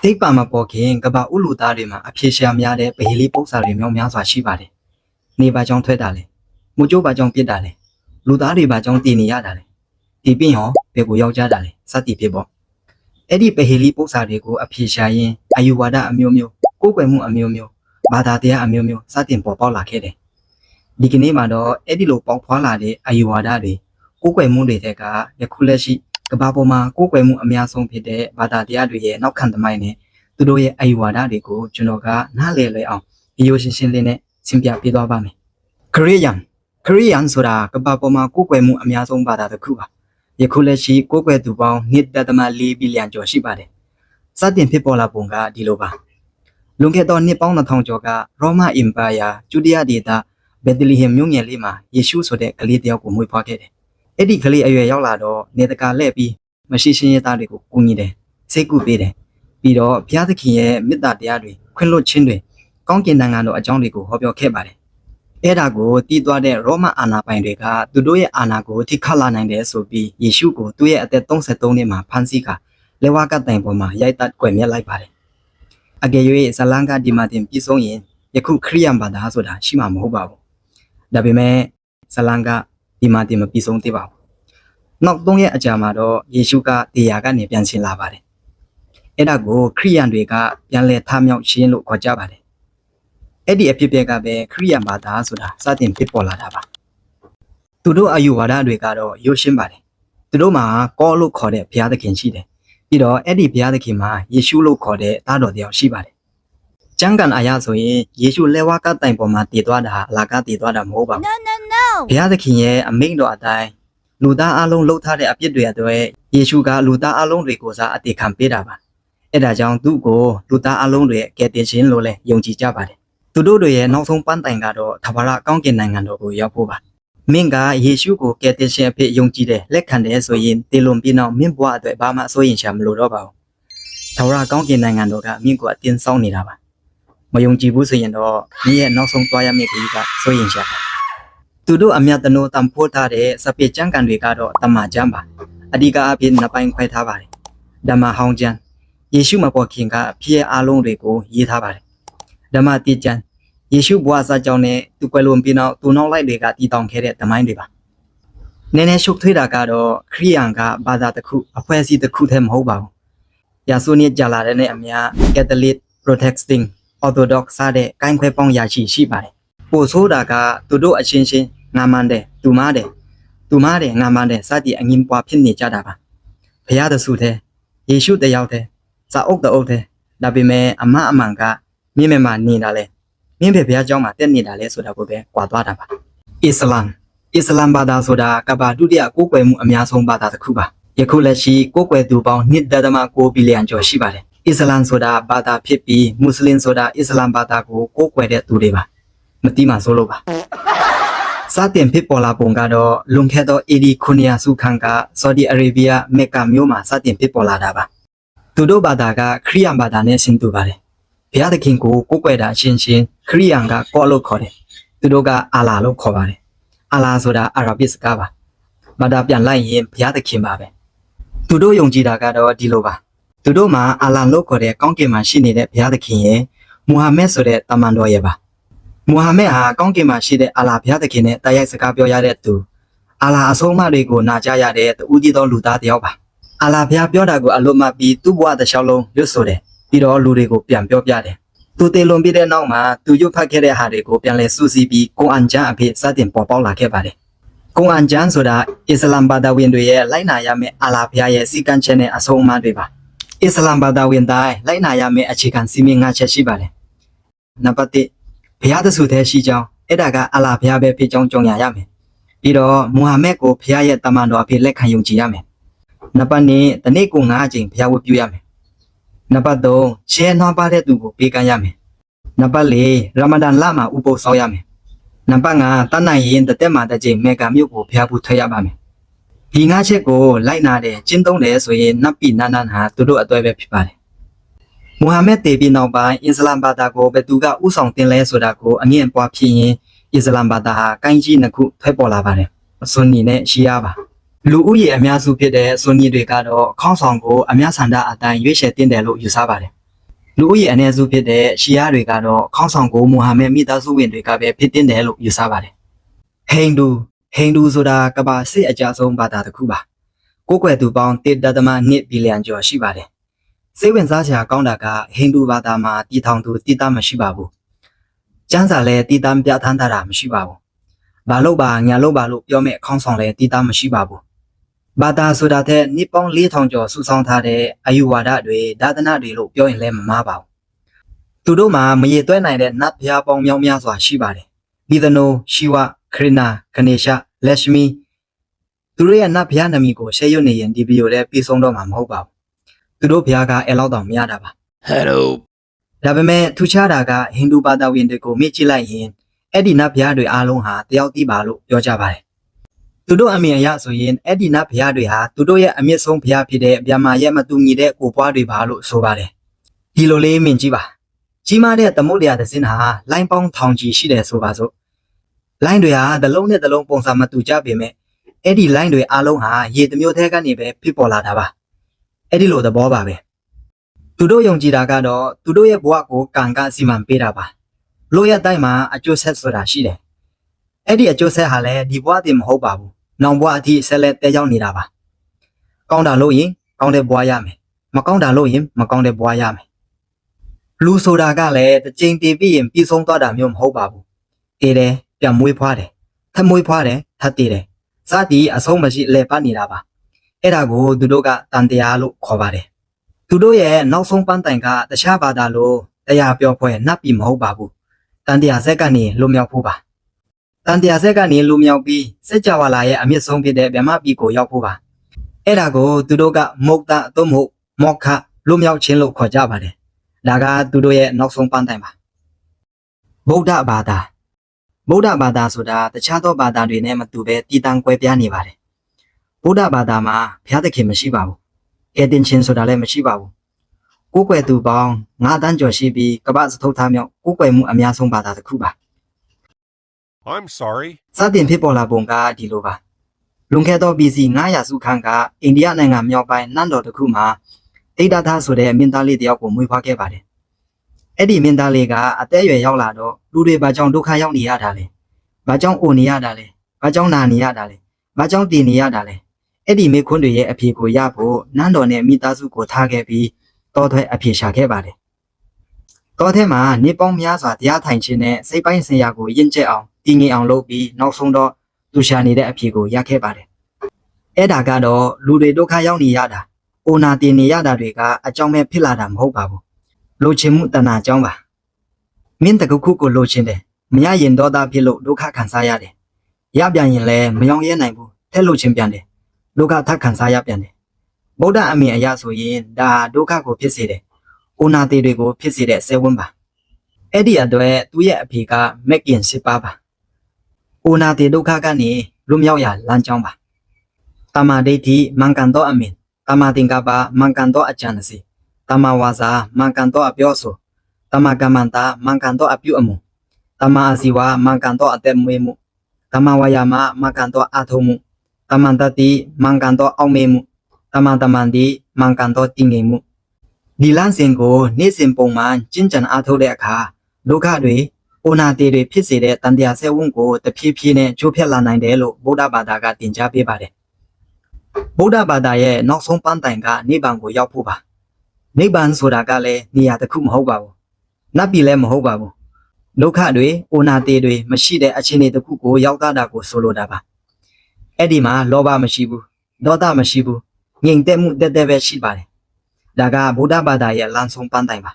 တိတ်ပါမပေါ်ခင်ကဘာဥလူသားတွေမှာအဖြေရှာများတဲ့ဗဟေလီပု္ပ္ပာတွေမြောက်များစွာရှိပါတယ်။နေပါကြောင်းထွက်တာလေ။မူကျိုးပါကြောင်းပြစ်တာလေ။လူသားတွေပါကြောင်းတည်နေရတာလေ။ဒီပြင်ဟောဘယ်ကိုရောက်ကြတာလဲစသည်ဖြစ်ပေါ့။အဲ့ဒီဗဟေလီပု္ပ္ပာတွေကိုအဖြေရှာရင်အယူဝါဒအမျိုးမျိုးကိုယ်ကွယ်မှုအမျိုးမျိုးဘာသာတရားအမျိုးမျိုးစတင်ပေါ်ပေါက်လာခဲ့တယ်။ဒီကနေ့မှာတော့အဲ့ဒီလိုပေါက်ဖွာလာတဲ့အယူဝါဒတွေကိုယ်ကွယ်မှုတွေတဲ့ကယခုလက်ရှိကဘာပေါ်မှာကိုယ်ကွယ်မှုအများဆုံးဖြစ်တဲ့ဘာသာတရားတွေရဲ့နောက်ခံသမိုင်းနဲ့သူတို့ရဲ့အယူဝါဒတွေကိုကျွန်တော်ကနားလည်လွယ်အောင်ဒီရိုးရှင်းရှင်းလေးနဲ့ရှင်းပြပေးသွားပါမယ်။ခရစ်ယာန်ဆိုတာကဘာပေါ်မှာကိုယ်ကွယ်မှုအများဆုံးဘာသာတစ်ခုပါ။ယခုလက်ရှိကိုယ်ကွယ်သူပေါင်း1.4 ဘီလီယံကျော်ရှိပါတယ်။စတင်ဖြစ်ပေါ်လာပုံကဒီလိုပါ။လွန်ခဲ့သောနှစ်ပေါင်း2000ကျော်ကရောမအင်ပါယာကျူဒီယာဒေသဘက်သလီဟမ်မြို့ငယ်လေးမှာယေရှုဆိုတဲ့ကလေးတယောက်ကိုမွေးဖွားခဲ့တယ်။အဲ့ဒီကလေးအရွယ်ရောက်လာတော့နေတကာလှည့်ပြီးမရှိရှင်းရသားတွေကိုကူညီတယ်။စိတ်ကူပေးတယ်။ပြီးတော့ဘုရားသခင်ရဲ့မေတ္တာတရားတွေခွင့်လွှတ်ခြင်းတွေကောင်းကင်နိုင်ငံတော်အကြောင်းတွေကိုဟောပြောခဲ့ပါတယ်။အဲ့ဒါကိုတည်သွားတဲ့ရောမအာဏာပိုင်တွေကသူတို့ရဲ့အာဏာကိုထိခတ်လာနိုင်တယ်ဆိုပြီးယေရှုကိုသူ့ရဲ့အသက်33နှစ်မှာဖမ်းဆီးကာလက်ဝါးကတိုင်ပေါ်မှာရိုက်တတ်ကွယ်မြတ်လိုက်ပါတယ်။အကယ်၍ဇလန်ကဒီမာတင်ပြည်ဆုံးရင်ယခုခရိယန်ဘာသာဆိုတာရှိမှာမဟုတ်ပါဘူး။ဒါပေမဲ့ဇလန်ကဒီမာတင်မပြည်ဆုံးသေးပါဘူး။နောက်3ရက်အကြာမှာတော့ယေရှုကတရားကနေပြန်ဆင်းလာပါတယ်။အဲ့ဒါကိုခရိယန်တွေကပြန်လဲထမြောက်ခြင်းလို့ခေါ်ကြပါတယ်။အဲ့ဒီအဖြစ်အပျက်ကပဲခရိယန်ဘာသာဆိုတာစတင်ဖြစ်ပေါ်လာတာပါ။သူတို့အယူဝါဒတွေကတော့ရိုးရှင်းပါတယ်။သူတို့မှာကောလို့ခေါ်တဲ့ဘုရားသခင်ရှိတယ်။ပြီးတော့အဲ့ဒီဘုရားသခင်မှာယေရှုလို့ခေါ်တဲ့သားတော်တယောက်ရှိပါတယ်။ကျမ်းဂန်အရာဆိုရင်ယေရှုလက်ဝါးကတိုင်ပေါ်မှာတည်သွားတာအလာကတည်သွားတာမဟုတ်ပါဘူး။ဘုရားသခင်ရဲ့အမိန့်တော်အတိုင်းလူသားအလုံးလှုပ်ထားတဲ့အပြစ်တွေအတွက်ယေရှုကလူသားအလုံးတွေကိုစားအသေးခံပေးတာပါအဲ့ဒါကြောင့်သူ့ကိုလူသားအလုံးတွေရဲ့ကယ်တင်ခြင်းလို့လည်းယုံကြည်ကြပါတယ်သူတို့တွေရဲ့နောက်ဆုံးပန်းတိုင်ကတော့ထာဝရကောင်းကင်နိုင်ငံတော်ကိုရောက်ဖို့ပါမင်းကယေရှုကိုကယ်တင်ခြင်းအဖြစ်ယုံကြည်တယ်လက်ခံတယ်ဆိုရင်တေလွန်ပြီးနောက်မင်းဘဝအတွက်ဘာမှစိုးရင်ရှာမလို့တော့ပါဘူးထာဝရကောင်းကင်နိုင်ငံတော်ကမင်းကိုအတင်းဆောင်းနေတာပါမယုံကြည်ဘူးဆိုရင်တော့မင်းရဲ့နောက်ဆုံးသွားရမယ့်ခရီးကစိုးရင်ရှာသူတို့အမြတ်တနိုးတံပိုးထားတဲ့စပစ်ကျမ်းကန်တွေကတော့တမန်ကျမ်းပါအဓိကအဖြစ်နှစ်ပိုင်းခွဲထားပါတယ်ဓမ္မဟောင်းကျမ်းယေရှုမပေါ်ခင်ကဖြစ်အလုံးတွေကိုရေးထားပါတယ်ဓမ္မတိကျမ်းယေရှုဘဝစာကြောင်းနဲ့သူကွယ်လွန်ပြီးနောက်သူနောက်လိုက်တွေကတည်တောင်ခဲ့တဲ့သမိုင်းတွေပါနည်းနည်းရှုပ်ထွေးတာကတော့ခရိယန်ကဘာသာတစ်ခုအဖွဲ့အစည်းတစ်ခုတည်းမဟုတ်ပါဘူးယာဆိုနီဂျာလာတဲ့နဲ့အများကက်သလစ်ပရိုတက်စတင်းအော်သိုဒက်စတဲ့ကိုင်းခွဲပေါင်းရာရှိပါတယ်ပို့ဆိုတာကသူတို့အချင်းချင်းငါမန်တယ်သူမားတယ်ငါမန်တယ်စသည်အငင်းပွားဖြစ်နေကြတာပါဘုရားတဆူတဲ့ယေရှုတယောက်တဲ့စာအုပ်တဲ့ဒါပေမဲ့အမှန်ကမြင့်မြတ်မှနေတာလေမြင့်ဖေဘုရားကျောင်းမှာတက်နေတာလေဆိုတာကိုပဲကြွာသွားတာပါအစ္စလမ်ဘာသာဆိုတာကဘာဒုတိယကိုးကွယ်မှုအများဆုံးဘာသာတစ်ခုပါယခုလက်ရှိကိုးကွယ်သူပေါင်း1.6 ဘီလီယံကျော်ရှိပါတယ်အစ္စလမ်ဆိုတာဘာသာဖြစ်ပြီးမွတ်စလင်ဆိုတာအစ္စလမ်ဘာသာကိုကိုးကွယ်တဲ့သူတွေပါမတိမှဆိုလို့ပါစတင်ဖြစ်ပေါ်လာပုံကတော့လွန်ခဲ့သောAD 900စုခန့်ကဆော်ဒီအာရေဗျမက်ကာမြို့မှာစတင်ဖြစ်ပေါ်လာတာပါသူတို့ဘာသာကခရိယန်ဘာသာနဲ့ဆင်တူပါတယ်ဘုရားသခင်ကိုကိုးကွယ်တာရှင်းခရိယန်ကကောလို့ခေါ်တယ်သူတို့ကအာလာလို့ခေါ်ပါတယ်အာလာဆိုတာအာရဗီစကားပါဘာသာပြန်လိုက်ရင်ဘုရားသခင်ပါပဲသူတို့ယုံကြည်တာကတော့ဒီလိုပါသူတို့မှာအာလာလို့ခေါ်တဲ့ကောင်းကင်မှာရှိနေတဲ့ဘုရားသခင်ရဲ့မူဟာမက်ဆိုတဲ့တမန်တော်ရဲ့ပါမူဟာမက်ဟာကောင်းကင်မှာရှိတဲ့အာလာဘုရားသခင်နဲ့တိုက်ရိုက်စကားပြောရတဲ့သူအာလာအဆုံးအမတွေကိုနာကြားရတဲ့တူကြီးသောလူသားတစ်ယောက်ပါအာလာဘုရားပြောတာကိုအလို့မှပြီးသူ့ဘဝတစ်လျှောက်လုံးရွတ်ဆိုတယ်ပြီးတော့လူတွေကိုပြန်ပြောပြတယ်သူတည်လွန်ပြီးတဲ့နောက်မှာသူရွတ်ဖတ်ခဲ့တဲ့ဟာတွေကိုပြန်လဲစူးစီးပြီးကုရ်အာန်ကျမ်းအဖြစ်စတင်ပေါ်ပေါက်လာခဲ့ပါတယ်ကုရ်အာန်ကျမ်းဆိုတာအစ္စလမ်ဘာသာဝင်တွေရဲ့လိုက်နာရမယ့်အာလာဘုရားရဲ့စီကံချက်နဲ့အဆုံးအမတွေပါအစ္စလမ်ဘာသာဝင်တိုင်းလိုက်နာရမယ့်အခြေခံစီမင်း၅ချက်ရှိပါတယ်နံပါတ်1ဘုရားသခင်တည်းရှိကြောင်းအဲ့ဒါကအလာဘုရားပဲဖြစ်ကြောင်းကြုံရရမယ်ပြီးတော့မူဟာမက်ကိုဘုရားရဲ့တမန်တော်အဖြစ်လက်ခံယုံကြည်ရမယ်နံပါတ်2တနေ့ကို9အချိန်ဘုရားဝတ်ပြုရမယ်နံပါတ်3ရှေးနှောင်းပါတဲ့သူကိုပေးကမ်းရမယ်နံပါတ်4ရမဒန်လမှာဥပုသ်ဆောက်ရမယ်နံပါတ်5တန်နိုင်ရင်တစ်မှာတစ်ချိန်မေဂါမြို့ကိုဘုရားဘူးထွက်ရပါမယ်ဒီ9ချက်ကိုလိုက်နာတယ်ကျင့်သုံးတယ်ဆိုရင်နတ်ပြည်နန်းဟာသူတို့အသွဲပဲဖြစ်ပါတယ်မူဟာမက်တည်ပြီးနောက်ပိုင်းအစ္စလာမ်ဘာသာကိုဘယ်သူကဥဆောင်တင်လဲဆိုတာကိုအငြင်းပွားဖြစ်ရင်အစ္စလာမ်ဘာသာဟာကိုင်းကြီးနှစ်ခုထွက်ပေါ်လာပါတယ်ဆွန်နီနဲ့ရှီယာပါလူဦးရေအများစုဖြစ်တဲ့ဆွန်နီတွေကတော့ခေါင်းဆောင်ကိုအများဆန္ဒအတိုင်းရွေးချယ်တင်တယ်လို့ယူဆပါတယ် လူဦးရေအနေစုဖြစ်တဲ့ရှီယာတွေကတော့ခေါင်းဆောင်ကိုမူဟာမက်မိသားစုဝင်တွေကပဲဖြစ်တင်တယ်လို့ယူဆပါတယ်ဟိန္ဒူဆိုတာကမ္ဘာစစ်အကြဆုံးဘာသာတစ်ခုပါကိုယ်ကွယ်သူပေါင်း1.2 ဘီလီယံကျော်ရှိပါတယ်စိတ်ဝင်စားစရာကောင်းတာကဟိန္ဒူဘာသာမှာတည်ထောင်သူတည်တာမရှိပါဘူးကျမ်းစာလည်းတည်တာပြဋ္ဌာန်းထားတာမရှိပါဘူးဘာလို့ပါညာလို့ပါလို့ပြောမဲ့ခေါင်းဆောင်လည်းတည်တာမရှိပါဘူးဘာသာဆိုတာတဲ့နှစ်ပေါင်း4000ကျော်စုဆောင်းထားတဲ့အယူဝါဒတွေဒါသနာတွေလို့ပြောရင်လည်းမမှားပါဘူးသူတို့မှာမရေသွဲနိုင်တဲ့နတ်ဘုရားပေါင်းမြောက်များစွာရှိပါတယ်ဘီဒနိုရှိဝခရနာဂနေရှာလက်ရှမီသူတို့ရဲ့နတ်ဘုရားနာမည်ကိုရှေ့ရွနေရင်ဒီဗီဒီယိုလည်းပြီးဆုံးတော့မှာမဟုတ်ပါဘူးသူတို့ဘုရားကအဲ့လောက်တောင်မရတာပါ Hello ဒါပေမဲ့ထူးခြားတာကဟိန္ဒူဘာသာဝင်တွေကိုမေ့ကြည့်လိုက်ရင်အဲ့ဒီနတ်ဘုရားတွေအားလုံးဟာတယောက်တည်းပါလို့ပြောကြပါတယ်သူတို့အမြင်အရဆိုရင်အဲ့ဒီနတ်ဘုရားတွေဟာသူတို့ရဲ့အမြင့်ဆုံးဘုရားဖြစ်တဲ့ဗျာမာရဲ့မတူညီတဲ့ကိုပွားတွေပါလို့ဆိုပါတယ်ဒီလိုလေးမြင်ကြည့်ပါကြီးမားတဲ့သမုဒ္ဒရာသစင်းဟာလိုင်းပေါင်းထောင်ချီရှိတယ်ဆိုပါစို့လိုင်းတွေဟာတစ်လုံးနဲ့တစ်လုံးပုံစံမတူကြပေမဲ့အဲ့ဒီလိုင်းတွေအားလုံးဟာရေတမျိုးထဲကနေပဲဖြစ်ပေါ်လာတာပါအဲ့ဒီလိုသဘောပါပဲသူတို့ယုံကြည်တာကတော့သူတို့ရဲ့ဘဝကိုကံကစီမံပေးတာပါလို့ရတိုင်းမှာအကျိုးဆက်ဆိုတာရှိတယ်အဲ့ဒီအကျိုးဆက်ဟာလည်းဒီဘဝတည်းမဟုတ်ပါဘူးနောင်ဘဝအထိဆက်လက်တက်ရောက်နေတာပါကောင်းတာလို့ရင်ကောင်းတဲ့ဘဝရမယ်မကောင်းတာလို့ရင်မကောင်းတဲ့ဘဝရမယ်လူဆိုတာကလည်းတစ်ချိန်တည်ပြီးရင်ပြီးဆုံးသွားတာမျိုးမဟုတ်ပါဘူးတည်တယ်ပြန်မွေးဖွားတယ်ထပ်မွေးဖွားတယ်ထပ်တည်တယ်စသည်အဆုံးမရှိလဲပတ်နေတာပါအဲ့ဒါကိုသူတို့ကတန်တရားလို့ခေါ်ပါတယ်သူတို့ရဲ့နောက်ဆုံးပန်းတိုင်ကတခြားဘာသာလို့တရားပြောဖွဲ့နှပ်ပြီးမဟုတ်ပါဘူးတန်တရားဆက်ကနေလွတ်မြောက်ဖို့ပါတန်တရားဆက်ကနေလွတ်မြောက်ပြီးစัจ java လာရဲ့အမြင့်ဆုံးဖြစ်တဲ့ဗြဟ္မပြည်ကိုရောက်ဖို့ပါအဲ့ဒါကိုသူတို့ကမုတ်တသို့မဟုတ်မောက္ခလွတ်မြောက်ခြင်းလို့ခေါ်ကြပါတယ်ဒါကသူတို့ရဲ့နောက်ဆုံးပန်းတိုင်ပါဗုဒ္ဓဘာသာဆိုတာတခြားသောဘာသာတွေနဲ့မတူဘဲတည်တံ့ကွဲပြားနေပါတယ်ဗုဒ္ဓဘာသာမှာဘုရားသခင်မရှိပါဘူးကယ်တင်ခြင်းဆိုတာလည်းမရှိပါဘူးကိုယ်ကွယ်သူပေါင်း9 တန်းကျော်ရှိပြီးကမ္ဘာစတုထမြောက်ကိုယ်ကွယ်မှုအများဆုံးဘာသာတစ်ခုပါ I'm sorry စတင်ဖြစ်ပေါ်လာပုံကဒီလိုပါလွန်ခဲ့သော BC 900စုခန့်ကအိန္ဒိယနိုင်ငံမြောက်ပိုင်းနန်းတော်တစ်ခုမှာတိဒ္ဒသဆိုတဲ့မင်းသားလေးတစ်ယောက်ကိုမွေးဖွားခဲ့ပါတယ်အဲ့ဒီမင်းသားလေးကအသက်အရွယ်ရောက်လာတော့လူတွေဘာကြောင့်ဒုက္ခရောက်နေရတာလဲဘာကြောင့်အိုနေရတာလဲဘာကြောင့်နာနေရတာလဲဘာကြောင့်တည်နေရတာလဲအဲ့ဒီမိခွန်းတွေရဲ့အဖြေကိုရဖို့နန်းတော်နဲ့မိသားစုကိုထားခဲ့ပြီးတောထွက်အဖြေရှာခဲ့ပါတယ်တောထဲမှာနေပေါင်းများစွာတရားထိုင်ခြင်းနဲ့စိတ်ပိုင်းဆိုင်ရာကိုရင့်ကျက်အောင်တည်ငြိမ်အောင်လုပ်ပြီးနောက်ဆုံးတော့သူရှာနေတဲ့အဖြေကိုရခဲ့ပါတယ်အဲ့ဒါကတော့လူတွေဒုက္ခရောက်နေရတာအိုနာတည်နေရတာတွေကအကြောင်းပဲဖြစ်လာတာမဟုတ်ပါဘူးလိုချင်မှုတဏှာအကြောင်းပါမင်းတကူခုကိုလိုချင်တယ်မရရင်ဒေါသဖြစ်လို့ဒုက္ခခံစားရတယ်ရပြန်ရင်လည်းမယောင်ရဲနိုင်ဘူးထက်လို့ချင်းပြန်တယ်ဒုက္ခထပ်ခံစားရပြန်တယ်ဗုဒ္ဓအမြင်အရဆိုရင်ဒါဒုက္ခကိုဖြစ်စေတယ်အိုနာတေတွေကိုဖြစ်စေတဲ့ဆဲဝန်းပါအဲ့ဒီအတွက်သူ့ရဲ့အဖေကမက်ကင်စစ်ပါပါအိုနာတေဒုက္ခကနေလွတ်မြောက်ရလမ်းကြောင်းပါတမာဒိဋ္ဌိမင်္ဂန်သောအမြင်တမာသင်္ကပ္ပမင်္ဂန်သောအကြံစီတမာဝါစာမင်္ဂန်သောအပြောဆိုတမာကမ္မန္တာမင်္ဂန်သောအပြုအမူတမာအစီဝါမင်္ဂန်သောအသက်မွေးမှုတမာဝါယာမမင်္ဂန်သောအထုံးမှုတမန်တတိမင်္ဂန်သောအောက်မေ့မှုတမန်တမန်ဒီမင်္ဂန်သောတည်ငြိမ်မှုဒီလမ်းစဉ်ကိုနေ့စဉ်ပုံမှန်ကျင့်ကြံအားထုတ်တဲ့အခါဒုက္ခတွေအိုနာတေတွေဖြစ်စေတဲ့တန်တရားဆဲဝန်းကိုတဖြည်းဖြည်းနဲ့ချိုးဖျက်လာနိုင်တယ်လို့ဗုဒ္ဓဘာသာကတင်ကြားပေးပါတယ်ဗုဒ္ဓဘာသာရဲ့နောက်ဆုံးပန်းတိုင်ကနိဗ္ဗာန်ကိုရောက်ဖို့ပါနိဗ္ဗာန်ဆိုတာကလည်းနေရာတစ်ခုမဟုတ်ပါဘူးနတ်ပြည်လည်းမဟုတ်ပါဘူးဒုက္ခတွေအိုနာတေတွေမရှိတဲ့အခြေအနေတစ်ခုကိုရောက်တာကိုဆိုလိုတာပါအဲ့ဒီမှာလောဘမရှိဘူးဒေါသမရှိဘူးငြိမ်သက်မှုတက်တက်ပဲရှိပါတယ်ဒါကဗုဒ္ဓဘာသာရဲ့လမ်းဆုံးပန်းတိုင်ပါ